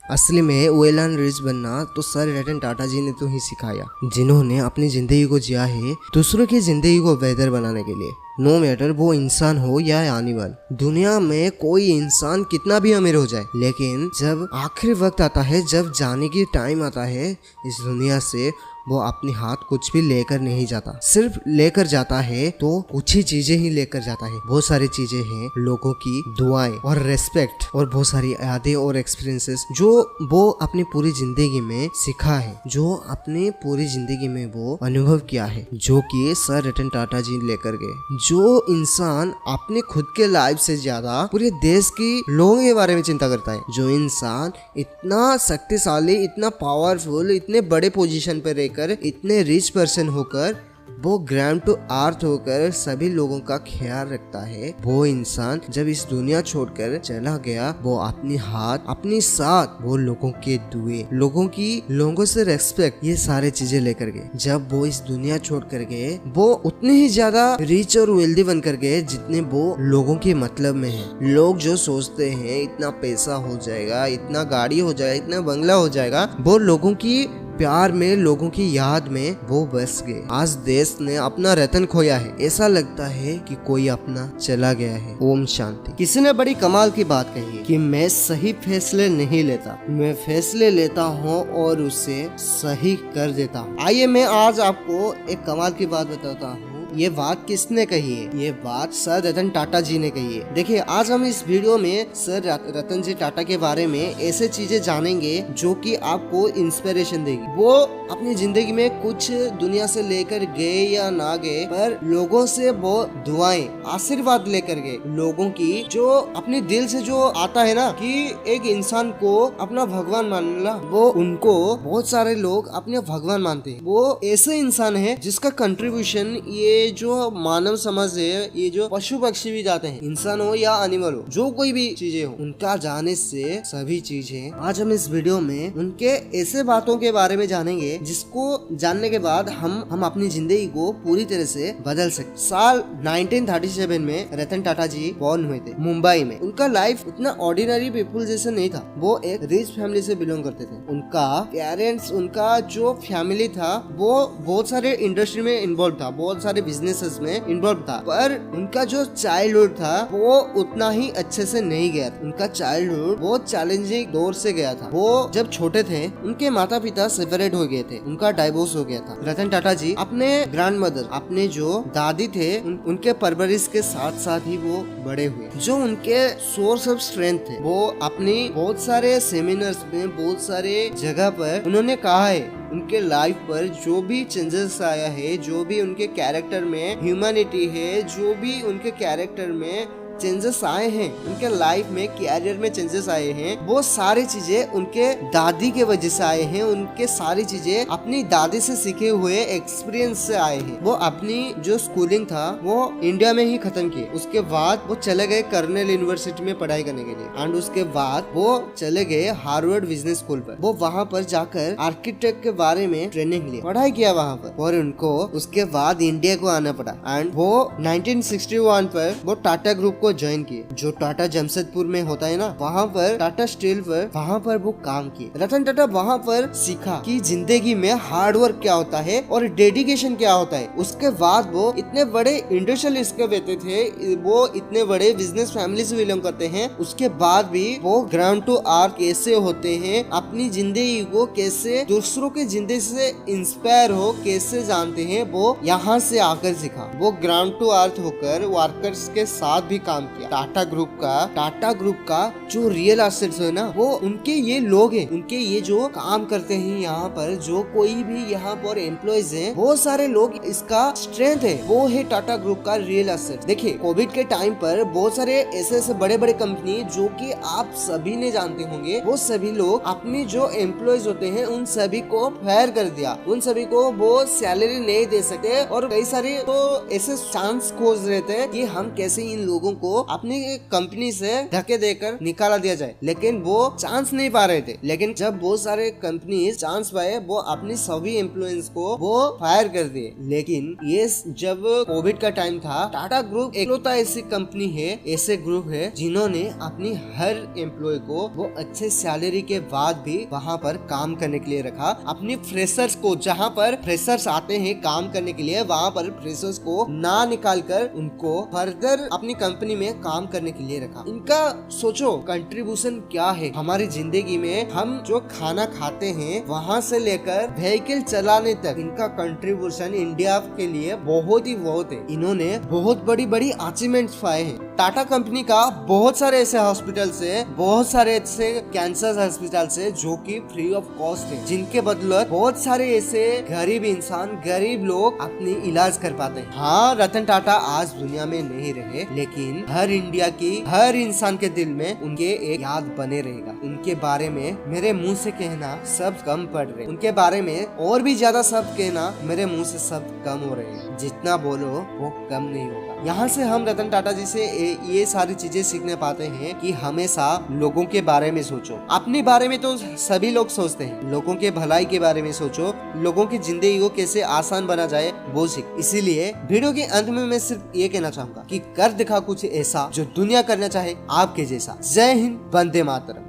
असली में well and rich बनना तो सर रतन टाटा जी ने तो ही सिखाया, जिन्होंने अपनी जिंदगी को जिया है दूसरों की जिंदगी को बेहतर बनाने के लिए। नो मैटर वो इंसान हो या एनिमल, दुनिया में कोई इंसान कितना भी अमीर हो जाए, लेकिन जब आखिरी वक्त आता है, जब जाने की टाइम आता है इस दुनिया से, वो अपने हाथ कुछ भी लेकर नहीं जाता। सिर्फ लेकर जाता है तो कुछ ही चीजें ही लेकर जाता है। बहुत सारी चीजें हैं, लोगों की दुआएं और रेस्पेक्ट और बहुत सारी यादें और एक्सपीरियंसेस जो वो अपनी पूरी जिंदगी में सीखा है, जो अपनी पूरी जिंदगी में वो अनुभव किया है, जो कि सर रतन टाटा जी लेकर गए। जो इंसान अपने खुद के लाइफ से ज्यादा पूरे देश की लोगों के बारे में चिंता करता है, जो इंसान इतना शक्तिशाली, इतना पावरफुल, इतने बड़े पोजीशन पर रहकर, इतने रिच पर्सन होकर, वो ग्राउंड टू अर्थ होकर सभी लोगों का ख्याल रखता है, वो इंसान जब इस दुनिया छोड़कर चला गया, वो अपनी हाथ, अपनी साथ, वो लोगों के दुए, लोगों से रेस्पेक्ट, ये सारे चीजें लेकर गए। जब वो इस दुनिया छोड़ कर गए, वो उतने ही ज्यादा रिच और वेल्दी बन कर गए जितने वो लोगों के मतलब में है। लोग जो सोचते हैं इतना पैसा हो जाएगा, इतना गाड़ी हो जाएगा, इतना बंगला हो जाएगा, वो लोगों की प्यार में, लोगों की याद में वो बस गए। आज देश ने अपना रतन खोया है, ऐसा लगता है कि कोई अपना चला गया है। ओम शांति। किसी ने बड़ी कमाल की बात कही है कि मैं सही फैसले नहीं लेता, मैं फैसले लेता हूँ और उसे सही कर देता हूँ। आइए मैं आज आपको एक कमाल की बात बताता हूँ। ये बात किसने कही है? ये बात सर रतन टाटा जी ने कही है। देखिए, आज हम इस वीडियो में सर रतन जी टाटा के बारे में ऐसे चीजें जानेंगे जो कि आपको इंस्पिरेशन देगी। वो अपनी जिंदगी में कुछ दुनिया से लेकर गए या ना गए, पर लोगों से वो दुआएं, आशीर्वाद लेकर गए। लोगों की जो अपने दिल से जो आता है ना कि एक इंसान को अपना भगवान मानना, वो उनको बहुत सारे लोग अपने भगवान मानते हैं। वो ऐसे इंसान है जिसका कंट्रीब्यूशन ये जो मानव समाज है, ये जो पशु पक्षी भी जाते हैं, इंसान हो या एनिमल हो, जो कोई भी चीजें हो, उनका जाने से सभी चीजें, आज हम इस वीडियो में उनके ऐसे बातों के बारे में जानेंगे जिसको जानने के बाद हम अपनी जिंदगी को पूरी तरह से बदल सकते। साल 1937 में रतन टाटा जी बॉर्न हुए थे मुंबई में। उनका लाइफ उतना ऑर्डिनरी पीपल जैसे नहीं था। वो एक रिच फैमिली से बिलोंग करते थे। उनका पेरेंट्स, उनका जो फैमिली था वो बहुत सारे इंडस्ट्री में इन्वॉल्व था, बहुत सारे बिजनेसेस में इन्वॉल्व था, पर उनका जो चाइल्डहुड था वो उतना ही अच्छे से नहीं गया था। उनका चाइल्डहुड बहुत चैलेंजिंग दौर से गया था। वो जब छोटे थे उनके माता पिता सेपरेट हो गए थे, उनका डाइवोर्स हो गया था। रतन टाटा जी अपने ग्रैंड मदर, अपने जो दादी थे, उनके परवरिश के साथ साथ ही वो बड़े हुए। जो उनके सोर्स ऑफ स्ट्रेंथ थे, वो अपनी बहुत सारे सेमिनार्स में, बहुत सारे जगह पर उन्होंने कहा है उनके लाइफ पर जो भी चेंजेस आया है, जो भी उनके कैरेक्टर में ह्यूमैनिटी है, जो भी उनके कैरेक्टर में चेंजेस आए हैं, उनके लाइफ में, कैरियर में चेंजेस आए हैं, वो सारी चीजें उनके दादी के वजह से आए हैं। उनके सारी चीजें अपनी दादी से सीखे हुए एक्सपीरियंस से आए हैं। वो अपनी जो स्कूलिंग था वो इंडिया में ही खत्म की। उसके बाद वो चले गए कर्नेल यूनिवर्सिटी में पढ़ाई करने के लिए, एंड उसके बाद वो चले गए हार्वर्ड बिजनेस स्कूल पर। वो वहाँ पर जाकर आर्किटेक्ट के बारे में ट्रेनिंग ली, पढ़ाई किया वहाँ पर, और उनको उसके बाद इंडिया को आना पड़ा। एंड वो 1961 पर वो टाटा ग्रुप ज्वाइन किए, जो टाटा जमशेदपुर में होता है ना, वहाँ पर टाटा स्टील पर, वहाँ पर वो काम किए। रतन टाटा वहाँ पर सीखा कि जिंदगी में हार्डवर्क क्या होता है और डेडिकेशन क्या होता है। उसके बाद वो इतने बड़े इंडस्ट्रियलिस्ट के बेटे थे, वो इतने बड़े बिजनेस फैमिली से बिलोंग करते हैं। उसके बाद भी वो ग्राउंड टू अर्थ कैसे होते हैं, अपनी जिंदगी को कैसे दूसरों के जिंदगी से इंस्पायर हो कैसे जानते हैं, वो यहाँ से आकर सीखा। वो ग्राउंड टू अर्थ होकर वर्कर्स के साथ भी काम किया। टाटा ग्रुप का जो रियल एसेट्स है ना, वो उनके ये लोग हैं, उनके ये जो काम करते हैं यहाँ पर, जो कोई भी यहाँ पर एम्प्लॉइज हैं, बहुत सारे लोग, इसका स्ट्रेंथ है, वो है टाटा ग्रुप का रियल एसेट। देखिए, कोविड के टाइम पर बहुत सारे ऐसे बड़े बड़े कंपनी जो कि आप सभी ने जानते होंगे, वो सभी लोग अपनी जो एम्प्लॉइज होते हैं उन सभी को फायर कर दिया, उन सभी को वो सैलरी नहीं दे सकते, और कई सारे तो ऐसे चांस खोज रहे थे कि हम कैसे इन लोगों को उनको अपनी कंपनी से धक्के देकर निकाला दिया जाए, लेकिन वो चांस नहीं पा रहे थे। लेकिन जब बहुत सारे कंपनी चांस पाए, वो अपनी सभी एम्प्लॉइज को वो फायर कर दिए। लेकिन ये जब कोविड का टाइम था, टाटा ग्रुप एकलौता ऐसी कंपनी है, ऐसे ग्रुप है जिन्होंने अपनी हर एम्प्लॉय को वो अच्छे सैलरी के बाद भी वहाँ पर काम करने के लिए रखा। अपनी फ्रेशर्स को, जहाँ पर फ्रेशर्स आते हैं काम करने के लिए, वहाँ पर फ्रेशर्स को ना निकाल कर उनको फर्दर अपनी कंपनी में काम करने के लिए रखा। इनका सोचो कंट्रीब्यूशन क्या है हमारी जिंदगी में। हम जो खाना खाते हैं वहाँ से लेकर व्हीकल चलाने तक इनका कंट्रीब्यूशन इंडिया के लिए बहुत है। इन्होंने बहुत बड़ी बड़ी अचीवमेंट्स पाए हैं। टाटा कंपनी का बहुत सारे ऐसे हॉस्पिटल से, बहुत सारे ऐसे कैंसर हॉस्पिटल से जो कि फ्री ऑफ कॉस्ट है, जिनके बदौलत बहुत सारे ऐसे गरीब इंसान, गरीब लोग अपनी इलाज कर पाते हैं। हाँ, रतन टाटा आज दुनिया में नहीं रहे, लेकिन हर इंडिया की हर इंसान के दिल में उनके एक याद बने रहेगा। उनके बारे में मेरे मुंह से कहना सब कम पड़ रहे, उनके बारे में और भी ज्यादा सब कहना मेरे मुंह से सब कम हो रहे हैं। जितना बोलो वो कम नहीं होगा। यहाँ से हम रतन टाटा जी से ये सारी चीजें सीखने पाते हैं कि हमेशा लोगों के बारे में सोचो। अपने बारे में तो सभी लोग सोचते हैं, लोगों के भलाई के बारे में सोचो, लोगों की जिंदगी को कैसे आसान बना जाए वो सीख। इसीलिए वीडियो के अंत में मैं सिर्फ ये कहना चाहूंगा कि कर दिखा कुछ ऐसा जो दुनिया करना चाहे आपके जैसा। जय हिंद, वंदे मातरम।